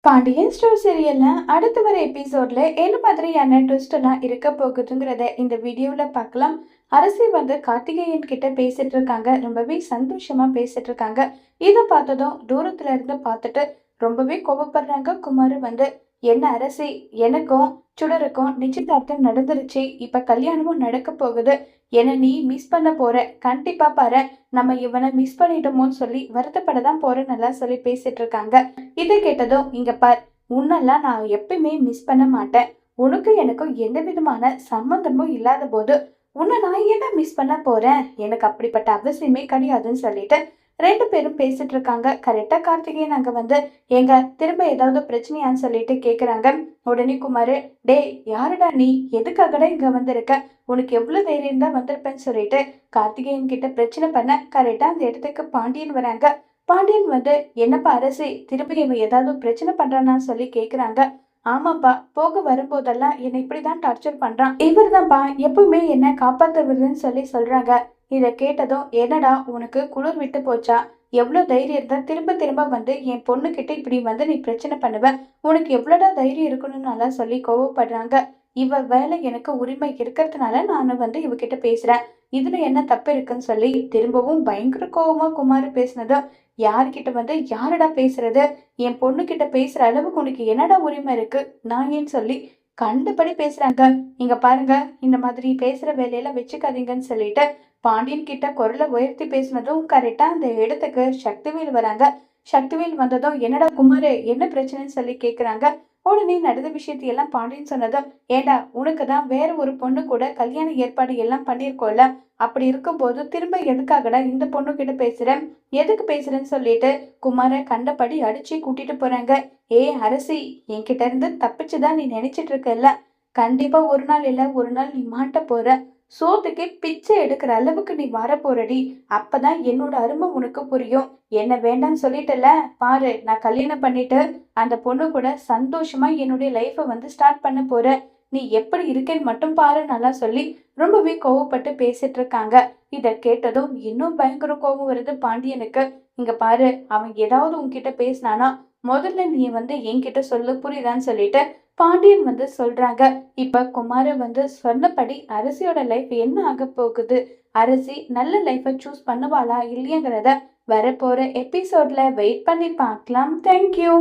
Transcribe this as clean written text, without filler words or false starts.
Pandian store சீரியல்ல அடுத்து வர எபிசோட்ல என்ன மாதிரியான ட்விஸ்ட் எல்லாம் இருக்க போகுதுங்கிறத இந்த வீடியோல பார்க்கலாம். அரசி வந்து கார்த்திகேயன் கிட்ட பேசிட்டு இருக்காங்க. ரொம்பவே சந்தோஷமா பேசிட்டு இருக்காங்க. இதை பார்த்ததும் தூரத்துல இருந்து பார்த்துட்டு ரொம்பவே கோபப்படுறாங்க. குமார் வந்து, என்ன அரசி, எனக்கும் சுடருக்கும் நிச்சயதார்த்தம் நடந்துருச்சு, இப்ப கல்யாணமும் நடக்க போகுது, என்ன நீ மிஸ் பண்ண போற, கண்டிப்பா பாரு, நம்ம இவனை மிஸ் பண்ணிட்டோமோன்னு சொல்லி வருத்தப்பட தான் போறேன்னு எல்லாம் சொல்லி பேசிட்டு இருக்காங்க. இதை கேட்டதும், இங்க பார், உன்னெல்லாம் நான் எப்பயுமே மிஸ் பண்ண மாட்டேன், உனக்கு எனக்கும் எந்த விதமான சம்பந்தமும் இல்லாத போது உன்னை நான் என்ன மிஸ் பண்ண போறேன், எனக்கு அப்படிப்பட்ட அவசியமே கிடையாதுன்னு சொல்லிட்டு ரெண்டு பேரும் பேசிட்டு இருக்காங்க. கரெக்டா கார்த்திகேயன் அங்க வந்து, ஏங்க திரும்ப ஏதாவது பிரச்சனையான்னு சொல்லிட்டு கேக்குறாங்க. உடனே குமாரு, டே யாருடா நீ, எதுக்காகடா இங்க வந்திருக்க, உனக்கு எவ்வளவு தைரியம் தான் வந்திருப்பேன்னு சொல்லிட்டு கார்த்திகேயன் கிட்ட பிரச்சனை பண்ண கரெக்டா அந்த இடத்துக்கு பாண்டியன் வராங்க. பாண்டியன் வந்து, என்னப்பா அரசி, திரும்ப இவன் ஏதாவது பிரச்சனை பண்றானான்னு சொல்லி கேக்குறாங்க. ஆமாப்பா, போக வரும்போதெல்லாம் என்னை இப்படிதான் டார்ச்சர் பண்றான், இவர் தான்ப்பா எப்பவுமே என்ன காப்பாத்துறதுன்னு சொல்லி சொல்றாங்க. இதை கேட்டதும், என்னடா உனக்கு குளிர் விட்டு போச்சா, எவ்வளவு தைரியம் இருந்தா திரும்ப திரும்ப வந்து என் பொண்ணு கிட்ட இப்படி வந்து நீ பிரச்சனை பண்ணுவ, உனக்கு எவ்வளோடா தைரியம் இருக்கணும்னு நல்லா சொல்லி கோவப்படுறாங்க. இவ வேலை எனக்கு உரிமை இருக்கிறதுனால நானும் வந்து இவகிட்ட பேசுறேன், இதுல என்ன தப்பு இருக்குன்னு சொல்லி திரும்பவும் பயங்கர கோவமா குமார் பேசினதும், யார்கிட்ட வந்து யாரடா பேசுறது, என் பொண்ணு கிட்ட பேசுற அளவுக்கு உனக்கு என்னடா உரிமை இருக்கு, நான் ஏன்னு சொல்லி கண்டபடி பேசுறாங்க. இங்க பாருங்க, இந்த மாதிரி பேசுற வேலையில வச்சுக்காதீங்கன்னு சொல்லிட்டு பாண்டியன் கிட்ட குரலை உயர்த்தி பேசினதும் கரெக்டா அந்த இடத்துக்கு சக்திவேல் வராங்க. சக்திவேல் வந்ததும், என்னடா குமாரு, என்ன பிரச்சனைன்னு சொல்லி கேக்குறாங்க. உடனே நடந்த விஷயத்தையெல்லாம் பாண்டியன் சொன்னதும், ஏண்டா உனக்கு தான் வேற ஒரு பொண்ணு கூட கல்யாண ஏற்பாடு எல்லாம் பண்ணிருக்கோம்ல, அப்படி இருக்கும்போது திரும்ப எதுக்காகடா இந்த பொண்ணு கிட்ட பேசுறேன், எதுக்கு பேசுறேன்னு சொல்லிட்டு குமார கண்டபடி அடிச்சு கூட்டிட்டு போறாங்க. ஏ அரசி, என்கிட்ட இருந்து தப்பிச்சுதான் நீ நினைச்சிட்டு இருக்கல, கண்டிப்பா ஒரு நாள் இல்ல ஒரு நாள் நீ மாட்ட போற, சோத்துக்கே பிச்சை எடுக்கிற அளவுக்கு நீ வர போறடி, அப்பதான் என்னோட அருமை உனக்கு புரியும். என்ன வேண்டாம்னு சொல்லிட்டல, பாரு, நான் கல்யாணம் பண்ணிட்டு அந்த பொண்ணு கூட சந்தோஷமா என்னுடைய லைஃபை வந்து ஸ்டார்ட் பண்ண போறேன், நீ எப்படி இருக்கேன்னு மட்டும் பாரு நல்லா சொல்லி ரொம்பவே கோவப்பட்டு பேசிட்டு இருக்காங்க. இத கேட்டதும் இன்னும் பயங்கர கோபம் வருது பாண்டியனுக்கு. இங்க பாரு, அவன் ஏதாவது உன்கிட்ட பேசினானா முதல்ல நீ வந்து என்கிட்ட சொல்லு, புரியுதான்னு சொல்லிட்டு பாண்டியன் வந்து சொல்றாங்க. இப்ப குமார வந்து சொன்னபடி அரசியோட லைஃப் என்ன ஆக போகுது, அரசி நல்ல லைஃபை சூஸ் பண்ணுவாளா இல்லையங்கிறத வரப்போற எபிசோட்ல வெயிட் பண்ணி பார்க்கலாம். தேங்க்யூ.